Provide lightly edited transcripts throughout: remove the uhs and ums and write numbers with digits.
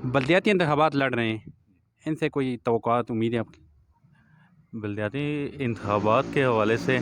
बलदियाती इंतखाबात लड़ रहे हैं, इनसे कोई तवक्कुआत उम्मीद है आपकी? बलदियाती इंतखाबात के हवाले से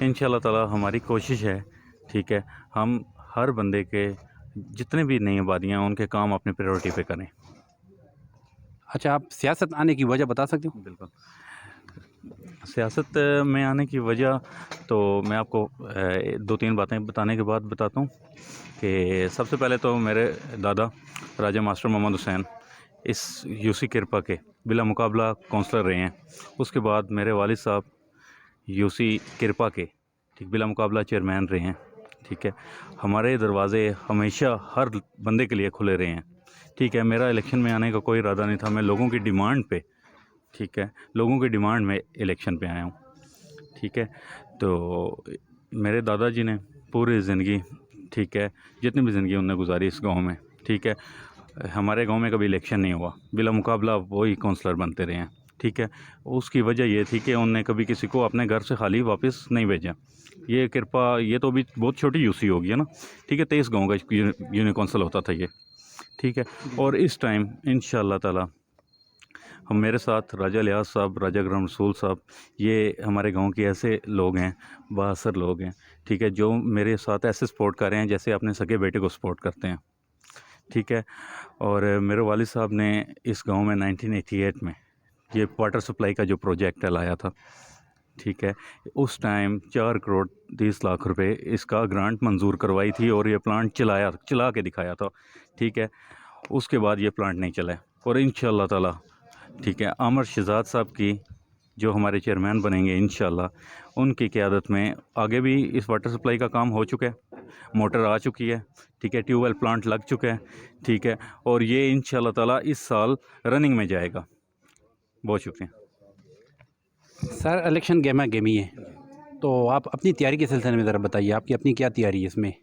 इंशाल्लाह ताला हमारी कोशिश है, ठीक है, हम हर बंदे के जितने भी नई आबादियाँ हैं उनके काम अपनी प्रायोरिटी पे करें। अच्छा, आप सियासत आने की वजह बता सकते हो? बिल्कुल। सियासत में आने की वजह तो मैं आपको 2-3 बातें बताने के बाद बताता हूँ कि सबसे पहले तो मेरे दादा राजा मास्टर मोहम्मद हुसैन इस यूसी किरपा के बिला मुकाबला काउंसलर रहे हैं। उसके बाद मेरे वालिद साहब यूसी किरपा के ठीक बिला मुकाबला चेयरमैन रहे हैं, ठीक है। हमारे दरवाज़े हमेशा हर बंदे के लिए खुले रहे हैं, ठीक है। मेरा इलेक्शन में आने का कोई इरादा नहीं था, मैं लोगों की डिमांड पे, ठीक है, लोगों की डिमांड में इलेक्शन पे आया हूँ, ठीक है। तो मेरे दादाजी ने पूरी ज़िंदगी, ठीक है, जितनी भी ज़िंदगी उन्होंने गुजारी इस गांव में, ठीक है, हमारे गांव में कभी इलेक्शन नहीं हुआ, बिला मुकाबला वही काउंसलर बनते रहे हैं, ठीक है। उसकी वजह ये थी कि उन्होंने कभी किसी को अपने घर से खाली वापस नहीं भेजा। ये कृपा, ये तो अभी बहुत छोटी यूसी होगी है ना, ठीक है। 23 गाँव का यूनियन काउंसिल होता था ये, ठीक है। और इस टाइम इंशाअल्लाह ताला हम मेरे साथ राजा लियाज़ साहब, राजा ग्राम रसूल साहब, ये हमारे गांव के ऐसे लोग हैं, बाअसर लोग हैं, ठीक है, जो मेरे साथ ऐसे सपोर्ट कर रहे हैं जैसे अपने सगे बेटे को सपोर्ट करते हैं, ठीक है। और मेरे वालिद साहब ने इस गांव में 1988 में ये वाटर सप्लाई का जो प्रोजेक्ट है लाया था, ठीक है। उस टाइम 4 करोड़ 30 लाख रुपए इसका ग्रांट मंजूर करवाई थी और ये प्लांट चला के दिखाया था, ठीक है। उसके बाद ये प्लांट नहीं चला है और इंशाअल्लाह ताला, ठीक है, आमिर शहजाद साहब की जो हमारे चेयरमैन बनेंगे इंशाअल्लाह, उनकी क़यादत में आगे भी इस वाटर सप्लाई का काम हो चुका है, मोटर आ चुकी है, ठीक है, ट्यूबवेल प्लांट लग चुका है, ठीक है। और ये इंशाअल्लाह ताला इस साल रनिंग में जाएगा। बहुत शुक्रिया। सर, इलेक्शन गहमा गहमी है, तो आप अपनी तैयारी के सिलसिले में ज़रा बताइए, आपकी अपनी क्या तैयारी है इसमें?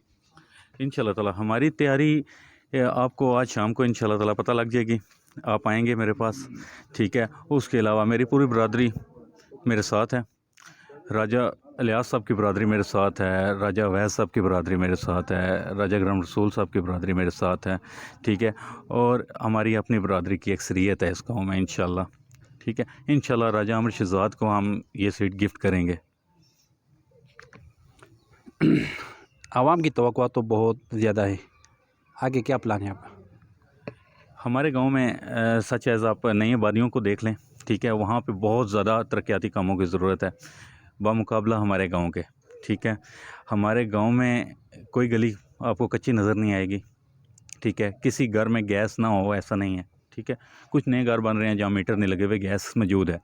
इंशाल्लाह ताला हमारी तैयारी आपको आज शाम को इंशाल्लाह ताला पता लग जाएगी। आप आएंगे मेरे पास, ठीक है। उसके अलावा मेरी पूरी बरादरी मेरे साथ है, राजा इलियास साहब की बरादरी मेरे साथ है, राजा अवैस साहब की बरादरी मेरे साथ है, राजा ग्राम रसूल साहब की बरादरी मेरे साथ है, ठीक है। और हमारी अपनी बरादरी की अक्सरियत है इस गाँव में इंशाल्लाह, ठीक है। इंशाल्लाह राजा आमिर शहजाद को हम ये सीट गिफ्ट करेंगे। आवाम की तवक्कुआत तो बहुत ज़्यादा है, आगे क्या प्लान है आपका? हमारे गांव में सच एज़ आप नई आबादियों को देख लें, ठीक है, वहाँ पे बहुत ज़्यादा तरक्याती कामों की ज़रूरत है बामुकाबला हमारे गांव के, ठीक है। हमारे गांव में कोई गली आपको कच्ची नज़र नहीं आएगी, ठीक है। किसी घर में गैस ना हो ऐसा नहीं है, ठीक है। कुछ नए घर बन रहे हैं जहाँ मीटर नहीं लगे हुए, गैस मौजूद है,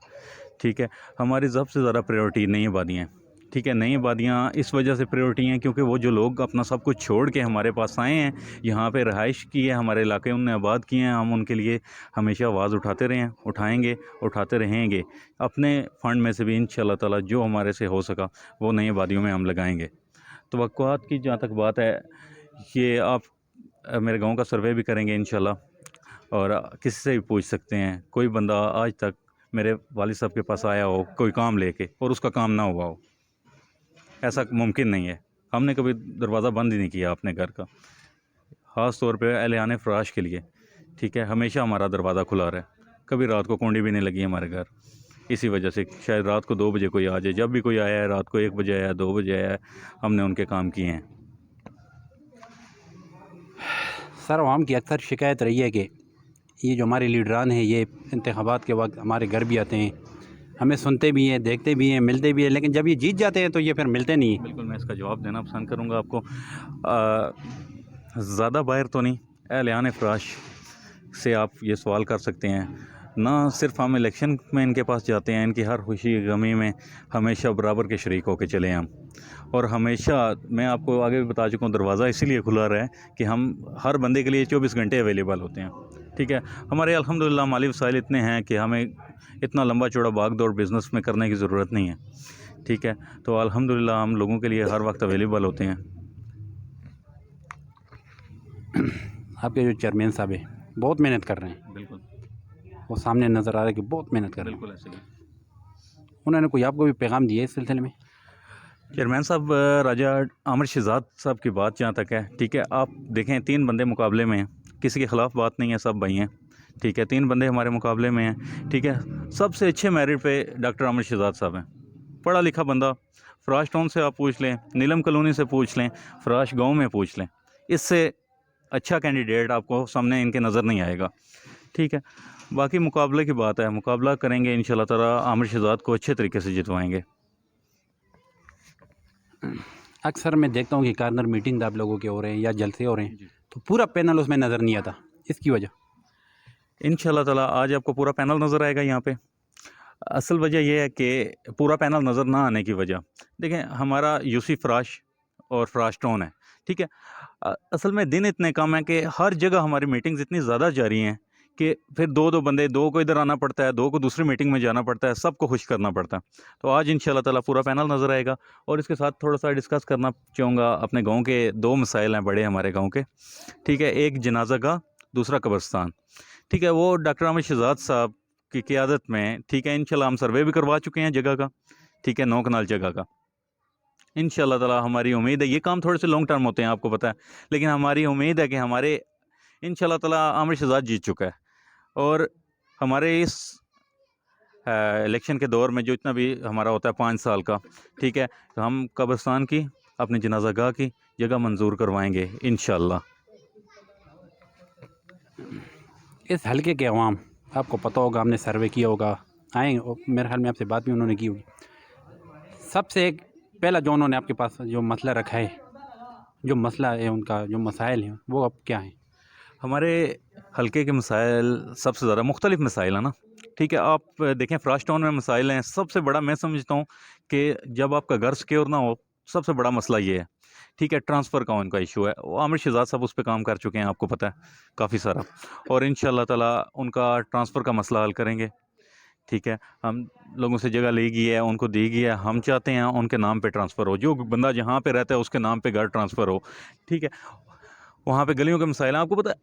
ठीक है। हमारी सबसे ज़्यादा प्रायोरिटी नई आबादियाँ हैं, ठीक है। नई आबादियाँ इस वजह से प्रायोरिटी हैं क्योंकि वो जो लोग अपना सब कुछ छोड़ के हमारे पास आए हैं, यहाँ पे रहाइश की है, हमारे इलाके उनने आबाद किए हैं, हम उनके लिए हमेशा आवाज़ उठाते रहे हैं, उठाएंगे, उठाते रहेंगे। अपने फ़ंड में से भी इंशाअल्लाह ताला जो हमारे से हो सका वो नई आबादियों में हम लगाएंगे। तवक्कुआत की जहाँ तक बात है, ये आप मेरे गांव का सर्वे भी करेंगे इंशाल्लाह और किसी से भी पूछ सकते हैं, कोई बंदा आज तक मेरे वालिद साहब के पास आया हो कोई काम लेके और उसका काम ना हुआ हो, ऐसा मुमकिन नहीं है। हमने कभी दरवाज़ा बंद ही नहीं किया अपने घर का, ख़ास तौर पे एहलियान फ़राश के लिए, ठीक है। हमेशा हमारा दरवाज़ा खुला रहा है, कभी रात को कुंडी भी नहीं लगी हमारे घर। इसी वजह से शायद रात को 2 बजे कोई आ जाए, जब भी कोई आया है रात को 1 बजे आया, 2 बजे आया है, हमने उनके काम किए हैं। सर, आवाम की अक्सर शिकायत रही है कि ये जो हमारे लीडरान हैं, ये इंतखाबात के वक्त हमारे घर भी आते हैं, हमें सुनते भी हैं, देखते भी हैं, मिलते भी हैं, लेकिन जब ये जीत जाते हैं तो ये फिर मिलते नहीं हैं। बिल्कुल, मैं इसका जवाब देना पसंद करूँगा आपको। ज़्यादा बाहर तो नहीं, एहलियान फ़राश से आप ये सवाल कर सकते हैं। ना सिर्फ हम इलेक्शन में इनके पास जाते हैं, इनकी हर खुशी गमी में हमेशा बराबर के शरीक होकर चले हैं हम। और हमेशा मैं आपको आगे भी बता चुका हूँ, दरवाज़ा इसीलिए खुला रहा है कि हम हर बंदे के लिए 24 घंटे अवेलेबल होते हैं, ठीक है। हमारे अल्हम्दुलिल्लाह माली वसाइल इतने हैं कि हमें इतना लंबा चौड़ा भाग दौड़ बिज़नेस में करने की ज़रूरत नहीं है, ठीक है। तो अल्हम्दुलिल्लाह हम लोगों के लिए हर वक्त अवेलेबल होते हैं। आपके जो चेयरमैन साहब हैं, बहुत मेहनत कर रहे हैं, बिल्कुल, वो सामने नज़र आ रहा है कि बहुत मेहनत कर रहे हैं। बिल्कुल ऐसे ही। उन्होंने कोई आपको भी पैगाम दिया है इस सिलसिले में? चेयरमैन साहब, राजा आमिर शहजाद साहब की बात जहाँ तक है, ठीक है, आप देखें 3 बंदे मुकाबले में हैं, किसी के ख़िलाफ़ बात नहीं है, सब भाई हैं, ठीक है, 3 बंदे हमारे मुकाबले में हैं। ठीक है, सबसे अच्छे मेरिट पे डॉक्टर आमिर शहजाद साहब हैं, पढ़ा लिखा बंदा। फराश टाउन से आप पूछ लें, नीलम कॉलोनी से पूछ लें, फराश गांव में पूछ लें, इससे अच्छा कैंडिडेट आपको सामने इनके नज़र नहीं आएगा। ठीक है, बाकी मुकाबले की बात है, मुकाबला करेंगे इंशाल्लाह ताला, आमिर शहजाद को अच्छे तरीके से जितवाएंगे। अक्सर मैं देखता हूँ कि कार्नर मीटिंग आप लोगों के हो रहे हैं या जलसे हो रहे हैं, तो पूरा पैनल उसमें नज़र नहीं आता, इसकी वजह? इंशाल्लाह ताला आज आपको पूरा पैनल नज़र आएगा यहाँ पे। असल वजह यह है कि पूरा पैनल नज़र ना आने की वजह, देखें हमारा यूसी फराश और फराश टाउन है। ठीक है, असल में दिन इतने कम है कि हर जगह हमारी मीटिंग्स इतनी ज़्यादा जारी हैं कि फिर दो बंदे, दो को इधर आना पड़ता है, दो को दूसरी मीटिंग में जाना पड़ता है, सबको खुश करना पड़ता है। तो आज इंशाल्लाह ताला पूरा पैनल नज़र आएगा। और इसके साथ थोड़ा सा डिस्कस करना चाहूँगा, अपने गांव के 2 मसाइल हैं बड़े हमारे गांव के। ठीक है, एक जनाजा गाह, दूसरा कब्रस्तान। ठीक है, वो डॉक्टर आमिर शहजाद साहब की क़यादत में, ठीक है, इंशाल्लाह हम सर्वे भी करवा चुके हैं जगह का। ठीक है, 9 कनाल जगह का। इंशाल्लाह ताला हमारी उम्मीद है, ये काम थोड़े से लॉन्ग टर्म होते हैं आपको पता है, लेकिन हमारी उम्मीद है कि हमारे इंशाल्लाह ताला आमिर शहजाद जीत चुका है। और हमारे इस इलेक्शन के दौर में जो इतना भी हमारा होता है 5 साल का, ठीक है, तो हम कब्रिस्तान की, अपनी जनाजा गाह की जगह मंजूर करवाएंगे इंशाल्लाह। इस हल्के के अवाम, आपको पता होगा, आपने सर्वे किया होगा, आए मेरे ख्याल में आपसे बात भी उन्होंने की होगी, सबसे एक पहला जो उन्होंने आपके पास जो मसला रखा है, जो मसला है उनका, जो मसाइल हैं, वो अब क्या हैं? हमारे हल्के के मसाइल सबसे ज़्यादा मुख्तलिफ मसाइल हैं ना। ठीक है, आप देखें फराश टाउन में मसाइल हैं, सबसे बड़ा मैं समझता हूँ कि जब आपका घर सिक्योर ना हो, सबसे बड़ा मसला ये है। ठीक है, ट्रांसफ़र का उनका इशू है, वो आमिर शहजाद साहब उस पे काम कर चुके हैं, आपको पता है काफ़ी सारा, और इंशाल्लाह ताला उनका ट्रांसफ़र का मसला हल करेंगे। ठीक है, हम लोगों से जगह ली गई है, उनको दी गई है, हम चाहते हैं उनके नाम पे ट्रांसफ़र हो, जो बंदा जहाँ पे रहता है उसके नाम पे घर ट्रांसफ़र हो। ठीक है, वहाँ पे गलियों के मसाइल हैं, आपको पता है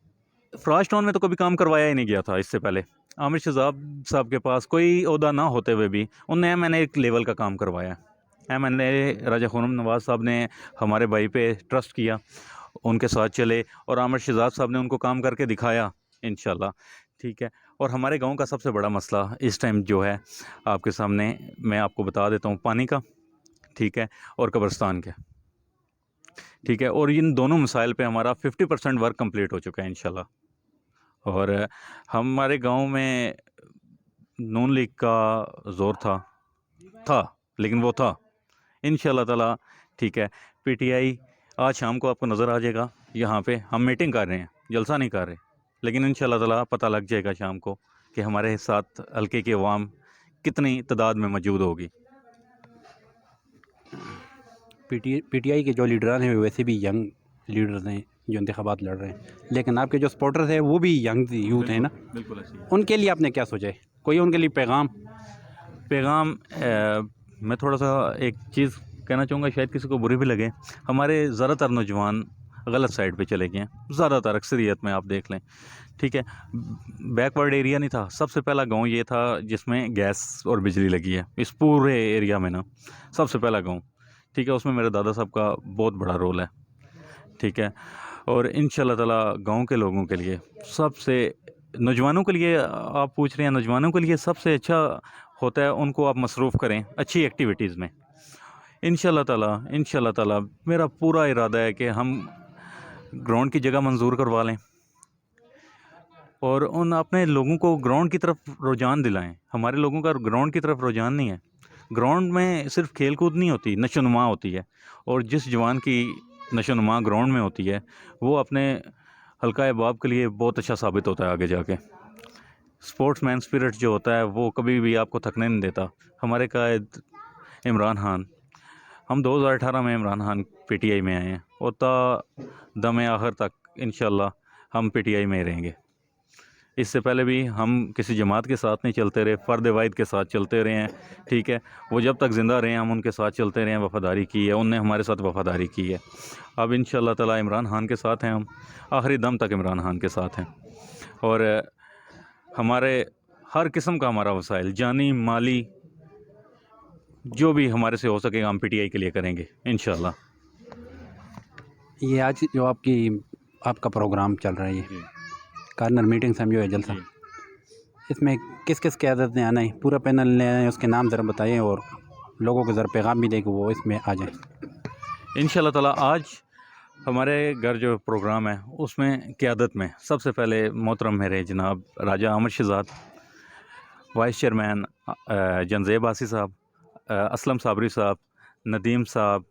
फराश टाउन में तो कभी काम करवाया ही नहीं गया था इससे पहले। आमिर शहजाद साहब के पास कोई ओहदा ना होते हुए भी उनने मैंने एक लेवल का काम करवाया है। मैंने राजा खुर्रम नवाज़ साहब ने हमारे भाई पे ट्रस्ट किया, उनके साथ चले, और आमिर शहजाद साहब ने उनको काम करके दिखाया इंशाल्लाह। ठीक है, और हमारे गांव का सबसे बड़ा मसला इस टाइम जो है आपके सामने मैं आपको बता देता हूँ, पानी का, ठीक है, और कब्रिस्तान का। ठीक है, और इन दोनों मसाइल पे हमारा 50% वर्क कंप्लीट हो चुका है इंशाल्लाह। और हमारे गांव में नून लीग का ज़ोर था, लेकिन वो था इंशाल्लाह ताला। ठीक है, पीटीआई आज शाम को आपको नज़र आ जाएगा, यहाँ पे हम मीटिंग कर रहे हैं, जलसा नहीं कर रहे, लेकिन इंशाल्लाह ताला पता लग जाएगा शाम को कि हमारे साथ हल्के की अवाम कितनी तादाद में मौजूद होगी। पीटीआई के जो लीडरान हैं वैसे भी यंग लीडर्स हैं जो इंतखाबात लड़ रहे हैं, लेकिन आपके जो सपोर्टर्स हैं वो भी यंग यूथ हैं ना, बिल्कुल ऐसी है। उनके लिए आपने क्या सोचा है? कोई उनके लिए पैगाम? मैं थोड़ा सा एक चीज़ कहना चाहूँगा, शायद किसी को बुरी भी लगे, हमारे ज़्यादातर नौजवान गलत साइड पे चले गए हैं, ज़्यादातर अक्सरियत में आप देख लें। ठीक है, बैकवर्ड एरिया नहीं था, सबसे पहला गांव ये था जिसमें गैस और बिजली लगी है इस पूरे एरिया में ना, सबसे पहला गांव। ठीक है, उसमें मेरे दादा साहब का बहुत बड़ा रोल है। ठीक है, और इंशाल्लाह ताला गांव के लोगों के लिए, सबसे नौजवानों के लिए आप पूछ रहे हैं, नौजवानों के लिए सबसे अच्छा होता है उनको आप मसरूफ़ करें अच्छी एक्टिविटीज़ में। इंशाल्लाह ताला मेरा पूरा इरादा है कि हम ग्राउंड की जगह मंजूर करवा लें और उन अपने लोगों को ग्राउंड की तरफ रुझान दिलाएं। हमारे लोगों का ग्राउंड की तरफ रुझान नहीं है। ग्राउंड में सिर्फ खेल कूद नहीं होती, नशोनुमा होती है, और जिस जवान की नशोनुमा ग्राउंड में होती है वो अपने हल्का अहबाब के लिए बहुत अच्छा साबित होता है आगे जाके। स्पोर्ट्समैन स्पिरिट जो होता है वो कभी भी आपको थकने नहीं देता। हमारे कायद इमरान खान, हम 2018 में इमरान खान पीटीआई में आए हैं और दम आखिर तक इंशाल्लाह हम पीटीआई में ही रहेंगे। इससे पहले भी हम किसी जमात के साथ नहीं चलते रहे, फ़र्द वाहिद के साथ चलते रहे हैं। ठीक है, वो जब तक ज़िंदा रहे हम उनके साथ चलते रहे हैं, वफ़ादारी की है, उनने हमारे साथ वफ़ादारी की है। अब इंशाल्लाह ताला इमरान खान के साथ हैं, हम आखिरी दम तक इमरान खान के साथ हैं। और हमारे हर किस्म का हमारा वसाइल, जानी माली, जो भी हमारे से हो सकेगा हम पीटीआई के लिए करेंगे इंशाल्लाह। ये आज जो आपका प्रोग्राम चल रहा है, ये कार्नर मीटिंग समझो है जलसा, इसमें किस किस क़यादत ने आना है, पूरा पैनल ने आना है, उसके नाम ज़रा बताएँ और लोगों को ज़रा पैगाम भी दें कि वो इसमें आ जाएँ। इंशाल्लाह ताला आज हमारे घर जो प्रोग्राम है उसमें क़यादत में सबसे पहले मोहतरम मेरे जनाब राजा अमर शहज़ाद, वाइस चेयरमैन जंज़ेब आसी साहब, असलम साबरी साहब, नदीम साहब,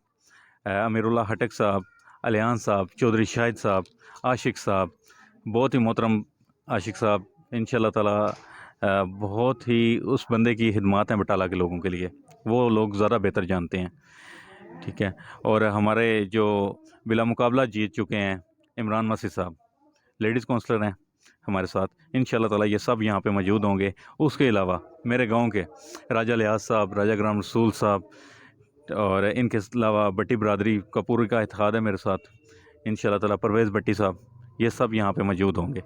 अमीरुल्लाह हटक साहब, अलियान साहब, चौधरी शाहिद साहब, आशिक साहब, बहुत ही मोहतरम आशिक साहब, इंशाल्लाह ताला बहुत ही उस बंदे की खिदमत हैं बटाला के लोगों के लिए, वो लोग ज़्यादा बेहतर जानते हैं, ठीक है। और हमारे जो बिला मुकाबला जीत चुके हैं इमरान मसीह साहब, लेडीज़ काउंसलर हैं हमारे साथ, इंशाल्लाह ताला ये सब यहाँ पे मौजूद होंगे। उसके अलावा मेरे गांव के राजा लियाज़ साहब, राजा ग्राम रसूल साहब और इनके अलावा भट्टी बरादरी का पूरी का इत्तेहाद है मेरे साथ, इंशाल्लाह ताला परवेज़ भट्टी साहब, ये सब यहाँ पे मौजूद होंगे।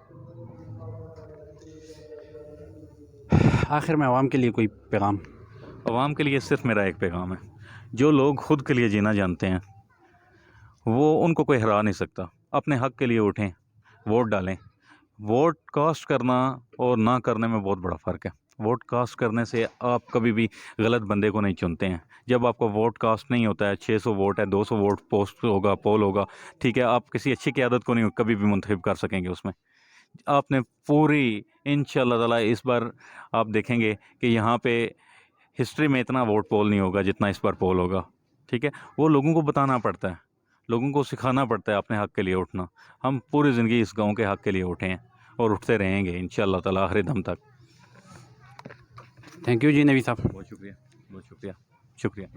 आखिर में आवाम के लिए कोई पैगाम? अवाम के लिए सिर्फ मेरा एक पैगाम है, जो लोग खुद के लिए जीना जानते हैं वो उनको कोई हरा नहीं सकता। अपने हक़ के लिए उठें, वोट डालें। वोट कास्ट करना और ना करने में बहुत बड़ा फ़र्क है। वोट कास्ट करने से आप कभी भी गलत बंदे को नहीं चुनते हैं। जब आपका वोट कास्ट नहीं होता है, 600 वोट है, 200 वोट पोस्ट होगा, पोल होगा, ठीक है, आप किसी अच्छी क़यादत को नहीं कभी भी मुंतखब कर सकेंगे उसमें। आपने पूरी इंशाल्लाह ताला इस बार आप देखेंगे कि यहाँ पे हिस्ट्री में इतना वोट पोल नहीं होगा जितना इस बार पोल होगा, ठीक है। वो लोगों को बताना पड़ता है, लोगों को सिखाना पड़ता है अपने हक़ के लिए उठना। हम पूरी ज़िंदगी इस गाँव के हक़ के लिए उठे हैं और उठते रहेंगे इंशाल्लाह ताला आखिरी दम तक। थैंक यू जी नबी साहब। बहुत शुक्रिया, बहुत शुक्रिया, शुक्रिया।